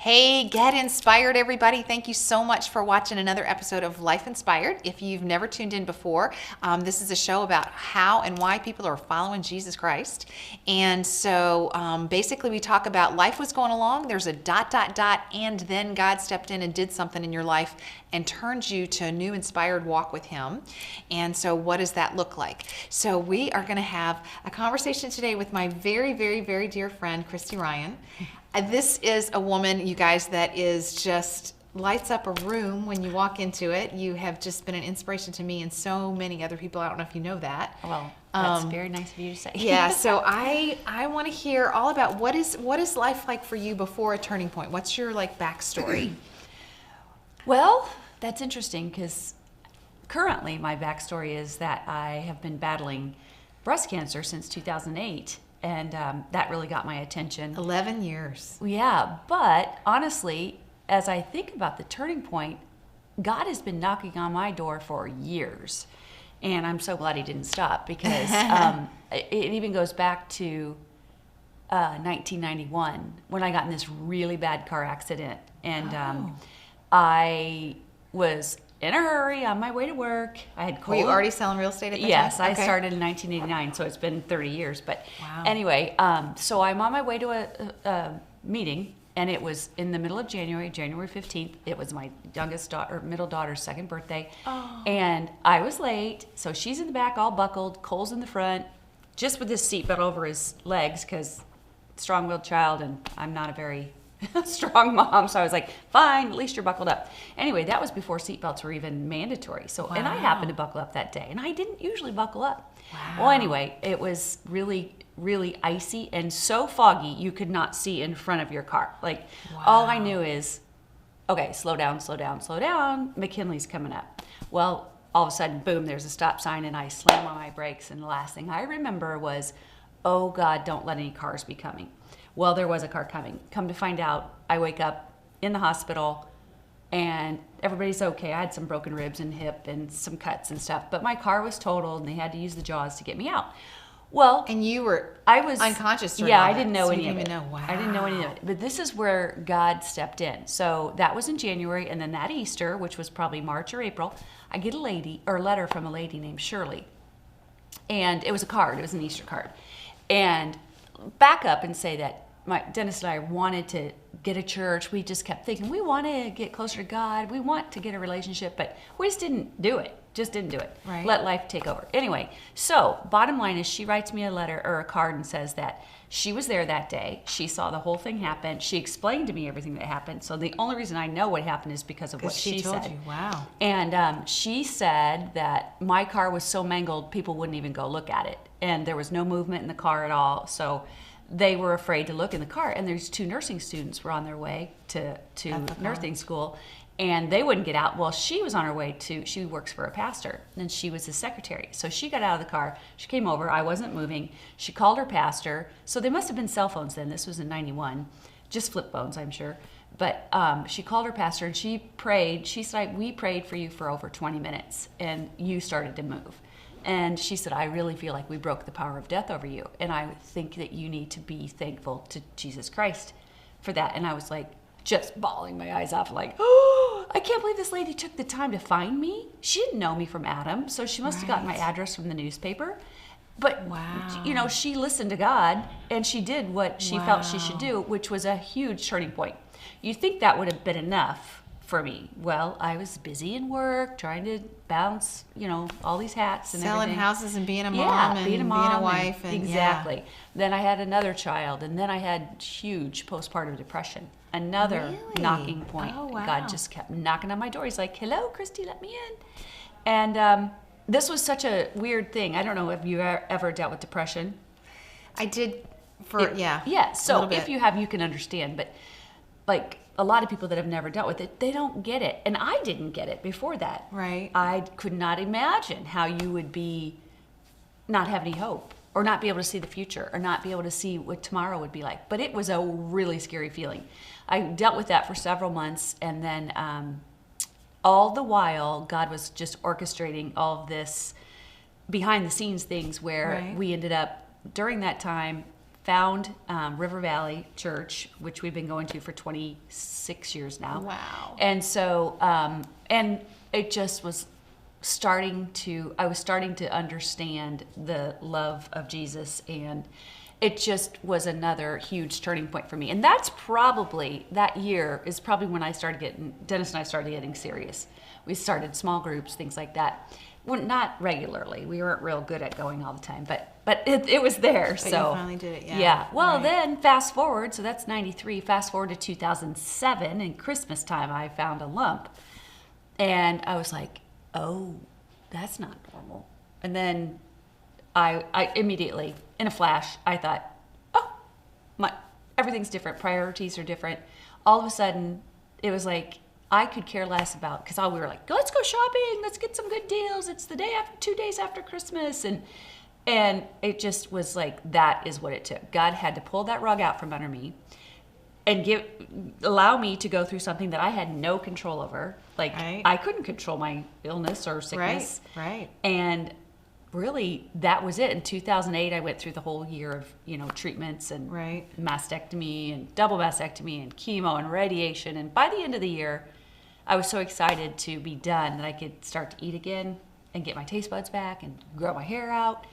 Hey, get inspired, everybody. Thank you so much for watching another episode of Life Inspired. If you've never tuned in before, this is a show about how and why people are following Jesus Christ. And so basically we talk about life was going along, there's a ... and then God stepped in and did something in your life and turned you to a new inspired walk with Him. And so what does that look like? So we are going to have a conversation today with my very, very, very dear friend, Kristi Ryan. This is a woman, you guys, that is just lights up a room when you walk into it. You have just been an inspiration to me and so many other people. I don't know if you know that. Well, that's very nice of you to say. Yeah, so I want to hear all about what is life like for you before a turning point? What's your backstory? Well, that's interesting because currently my backstory is that I have been battling breast cancer since 2008. And that really got my attention. 11 years. Yeah, but honestly, as I think about the turning point, God has been knocking on my door for years. And I'm so glad He didn't stop because it even goes back to 1991 when I got in this really bad car accident. And I was in a hurry on my way to work. I had Were you already selling real estate at that time? Yes, I started in 1989, so it's been 30 years. But anyway, so I'm on my way to a meeting, and it was in the middle of January 15th. It was my middle daughter's second birthday. Oh. And I was late, so she's in the back all buckled, Cole's in the front, just with his seatbelt over his legs because strong-willed child, and I'm not a very strong mom, so I was like, fine, at least you're buckled up. Anyway, that was before seatbelts were even mandatory. So, and I happened to buckle up that day, and I didn't usually buckle up. Wow. Well, anyway, it was really, really icy and so foggy you could not see in front of your car. All I knew is, okay, slow down, slow down, slow down. McKinley's coming up. Well, all of a sudden, boom, there's a stop sign, and I slam on my brakes, and the last thing I remember was, oh God, don't let any cars be coming. Well, there was a car coming. Come to find out, I wake up in the hospital and everybody's okay. I had some broken ribs and hip and some cuts and stuff, but my car was totaled and they had to use the jaws to get me out. Well, and I was unconscious during all I that, didn't know so any you of didn't it. even know. Wow. I didn't know any of it. But this is where God stepped in. So that was in January, and then that Easter, which was probably March or April, I get a letter from a lady named Shirley. And it was a card. It was an Easter card. And back up and say that my Dennis and I wanted to get a church. We just kept thinking, we want to get closer to God. We want to get a relationship, but we just didn't do it. Right. Let life take over. Anyway, so bottom line is she writes me a letter or a card and says that she was there that day. She saw the whole thing happen. She explained to me everything that happened. So the only reason I know what happened is because of what she told said. You. Wow. And she said that my car was so mangled, people wouldn't even go look at it. And there was no movement in the car at all. So they were afraid to look in the car, and there's 2 nursing students were on their way to nursing school, and they wouldn't get out. Well, she was on her way she works for a pastor, and she was his secretary. So she got out of the car, she came over, I wasn't moving, she called her pastor. So they must have been cell phones then, this was in 91, just flip phones, I'm sure. But she called her pastor, and she prayed. She said, we prayed for you for over 20 minutes, and you started to move. And she said, I really feel like we broke the power of death over you. And I think that you need to be thankful to Jesus Christ for that. And I was like, just bawling my eyes off, like, oh, I can't believe this lady took the time to find me. She didn't know me from Adam, so she must have gotten my address from the newspaper. But, she listened to God, and she did what she felt she should do, which was a huge turning point. You'd think that would have been enough for me. Well, I was busy in work, trying to balance, all these hats and selling everything. houses and being a mom and being a wife. Exactly. Then I had another child, and then I had huge postpartum depression. Another knocking point. Oh, wow. God just kept knocking on my door. He's like, hello, Kristi, let me in. And this was such a weird thing. I don't know if you ever dealt with depression. I did Yeah, so if you have, you can understand. But a lot of people that have never dealt with it, they don't get it. And I didn't get it before that. Right. I could not imagine how you would not have any hope, or not be able to see the future, or not be able to see what tomorrow would be like. But it was a really scary feeling. I dealt with that for several months, and then all the while, God was just orchestrating all of this behind the scenes things where we ended up, during that time, found River Valley Church, which we've been going to for 26 years now. Wow. And so, and it just was I was starting to understand the love of Jesus, and it just was another huge turning point for me. And that year is probably when Dennis and I started getting serious. We started small groups, things like that. Well, not regularly. We weren't real good at going all the time, but it was there. But so you finally did it, yeah. Yeah. Well, Right. then fast forward, so that's 93. Fast forward to 2007, and Christmas time, I found a lump, and I was like, "Oh, that's not normal." And then I immediately, in a flash, I thought, "Oh, everything's different. Priorities are different." All of a sudden, it was like I could care less about, because we were like, let's go shopping, let's get some good deals. It's the 2 days after Christmas, and it just was like, that is what it took. God had to pull that rug out from under me and allow me to go through something that I had no control over. Like, Right. I couldn't control my illness or sickness. Right. And really, that was it. In 2008, I went through the whole year of, treatments and Right. mastectomy and double mastectomy and chemo and radiation. And by the end of the year, I was so excited to be done that I could start to eat again and get my taste buds back and grow my hair out,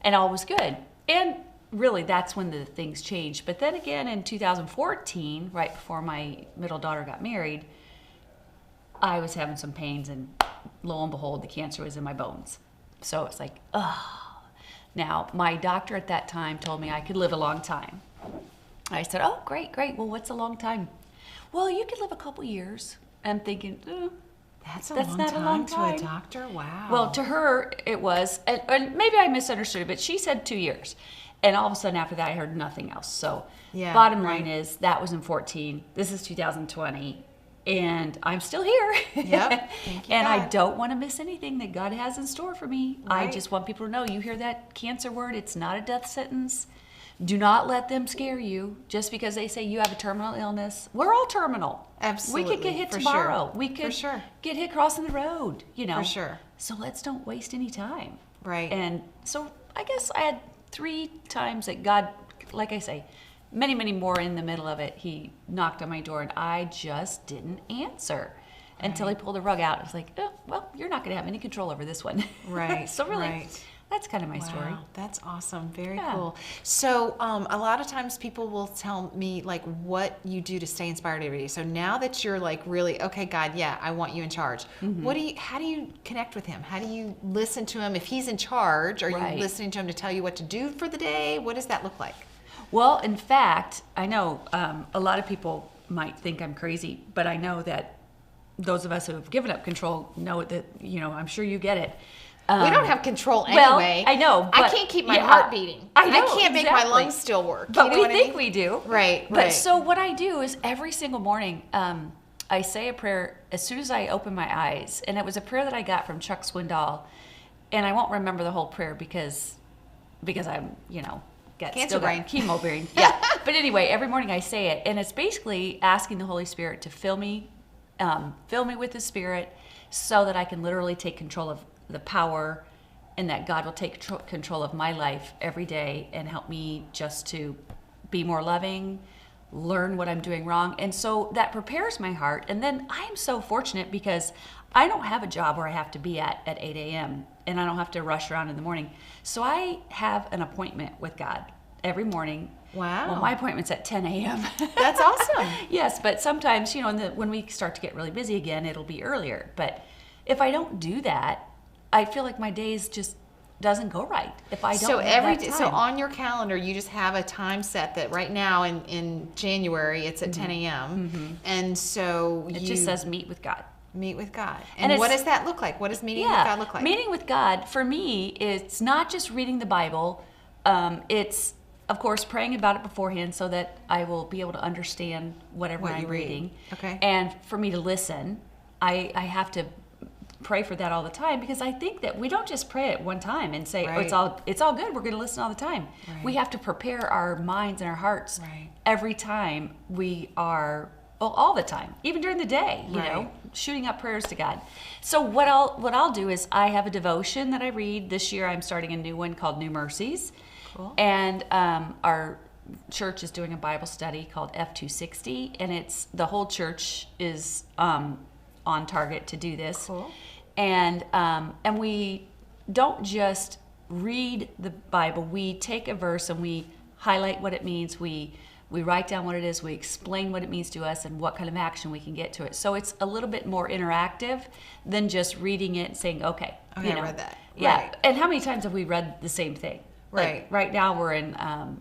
and all was good. And really, that's when the things changed. But then again, in 2014, right before my middle daughter got married, I was having some pains, and lo and behold, the cancer was in my bones. So it's like, ugh. Now, my doctor at that time told me I could live a long time. I said, oh, great. Well, what's a long time? Well, you could live a couple years. I'm thinking, That's not a long time to a doctor? Wow. well, to her, it was, and maybe I misunderstood it, but she said 2 years. And all of a sudden after that, I heard nothing else. So Yeah, bottom right. line is, that was in 14. This is 2020. And I'm still here. Yep. Thank you, And I God. don't want to miss anything that God has in store for me. I Right. just want people to know, you hear that cancer word, it's not a death sentence. Do not let them scare you just because they say you have a terminal illness. We're all terminal. Absolutely, We could get hit for tomorrow. sure. We could For sure. get hit crossing the road, For sure. So let's don't waste any time. Right. And so I guess I had 3 times that God, like I say, many, many more in the middle of it, he knocked on my door, and I just didn't answer until he pulled the rug out. I was like, oh, well, you're not going to have any control over this one. Right, So really, right. that's kind of my story. Wow, that's awesome. Very Yeah. cool. So, a lot of times people will tell me like what you do to stay inspired every day. So now that you're like really, okay, God, yeah, I want you in charge. Mm-hmm. How do you connect with him? How do you listen to him? If he's in charge, are Right. you listening to him to tell you what to do for the day? What does that look like? Well, in fact, I know a lot of people might think I'm crazy, but I know that those of us who have given up control know that, I'm sure you get it. We don't have control well, anyway. I know, I but- can't keep my yeah, heart beating. I know, can't make my exactly. lungs still work. But You know we what I think mean? we do. Right, But right. so what I do is every single morning, I say a prayer as soon as I open my eyes. And it was a prayer that I got from Chuck Swindoll. And I won't remember the whole prayer because I'm, Cancer still brain. got chemo brain. Yeah. But anyway, every morning I say it. And it's basically asking the Holy Spirit to fill me with the Spirit so that I can literally take control of the power, and that God will take control of my life every day and help me just to be more loving, learn what I'm doing wrong. And so that prepares my heart. And then I'm so fortunate because I don't have a job where I have to be at 8 a.m. and I don't have to rush around in the morning. So I have an appointment with God every morning. Wow. Well, my appointment's at 10 a.m. That's awesome. Yes, but sometimes, when we start to get really busy again, it'll be earlier. But if I don't do that, I feel like my days just doesn't go right if I don't So have that so time. on your calendar, you just have a time set that right now in January it's at 10 a.m. And so It you just says meet with God. meet with God. And And what it's- does that look like? What does meeting with God look like? Meeting with God, for me, it's not just reading the Bible. It's, of course, praying about it beforehand so that I will be able to understand whatever What I'm you read. reading. Okay. And for me to listen, I have to pray for that all the time, because I think that we don't just pray at one time and say, Right. it's all good, we're going to listen all the time. Right. We have to prepare our minds and our hearts Right. every time we are, well, all the time, even during the day, Right. shooting up prayers to God. So what I'll do is I have a devotion that I read. This year I'm starting a new one called New Mercies. Cool. And our church is doing a Bible study called F260, and it's the whole church is on target to do this. Cool. And we don't just read the Bible. We take a verse and we highlight what it means. We write down what it is. We explain what it means to us and what kind of action we can get to it. So it's a little bit more interactive than just reading it and saying, okay, I read that. Yeah. Right. And how many times have we read the same thing? Right. Like right now we're in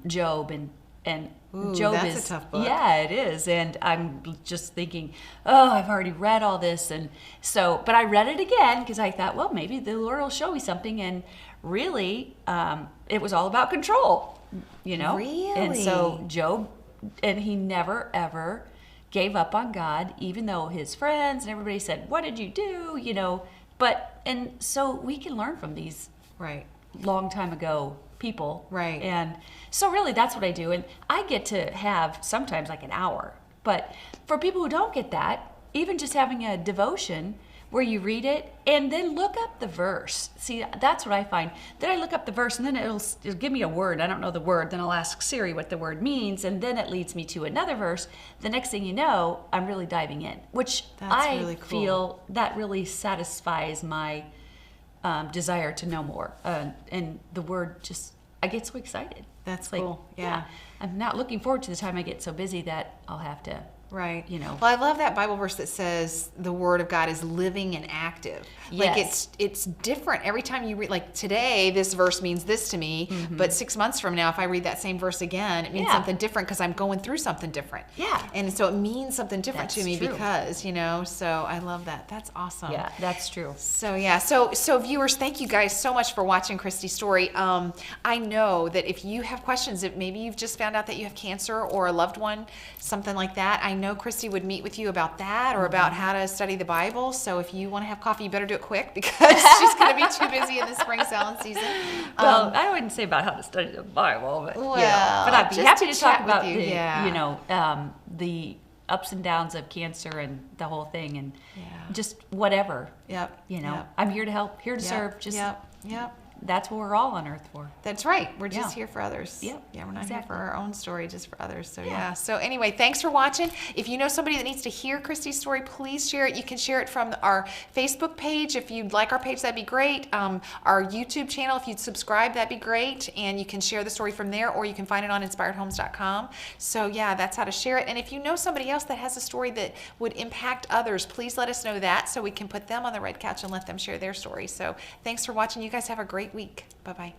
Job, and Ooh, Job that's is a tough book. Yeah, it is. And I'm just thinking, oh, I've already read all this, and so, but I read it again because I thought, well, maybe the Lord will show me something. And really, it was all about control, Really? And so Job, and he never ever gave up on God, even though his friends and everybody said, what did you do? But, and so we can learn from these Right. long time ago people. Right. And so really that's what I do. And I get to have sometimes like an hour. But for people who don't get that, even just having a devotion where you read it and then look up the verse. See, that's what I find. Then I look up the verse and then it'll give me a word. I don't know the word. Then I'll ask Siri what the word means. And then it leads me to another verse. The next thing you know, I'm really diving in, which That's really cool. feel that really satisfies my desire to know more. And the word just, I get so excited. That's Like, cool. Yeah. I'm not looking forward to the time I get so busy that I'll have to, Right. Well, I love that Bible verse that says the Word of God is living and active. Like Yes. it's different every time you read. Like today, this verse means this to me, but 6 months from now, if I read that same verse again, it means Yeah. something different because I'm going through something different. Yeah. And so it means something different to That's me true. because, so I love that. That's awesome. yeah, that's true. So yeah, so viewers, thank you guys so much for watching Kristi's story. I know that if you have questions, if maybe you've just found out that you have cancer or a loved one, something like that, I know Kristi would meet with you about that or about how to study the Bible. So if you want to have coffee, you better do it quick because she's going to be too busy in the spring selling season. Well, I wouldn't say about how to study the Bible, but Well, but I'd be just happy to to talk chat with about you, the, yeah. the ups and downs of cancer and the whole thing, and Yeah. just whatever. Yep. Yep. I'm here to help, here to serve. Just Yep. that's what we're all on earth for. That's right. We're just Yeah. here for others. Yep, Yeah, we're not exactly. here for our own story, just for others. So Yeah. yeah. So anyway, thanks for watching. If you know somebody that needs to hear Kristi's story, please share it. You can share it from our Facebook page. If you'd like our page, that'd be great. Our YouTube channel, if you'd subscribe, that'd be great. And you can share the story from there, or you can find it on inspiredhomes.com. So yeah, that's how to share it. And if you know somebody else that has a story that would impact others, please let us know that so we can put them on the red couch and let them share their story. So thanks for watching. You guys have a great week. Bye-bye.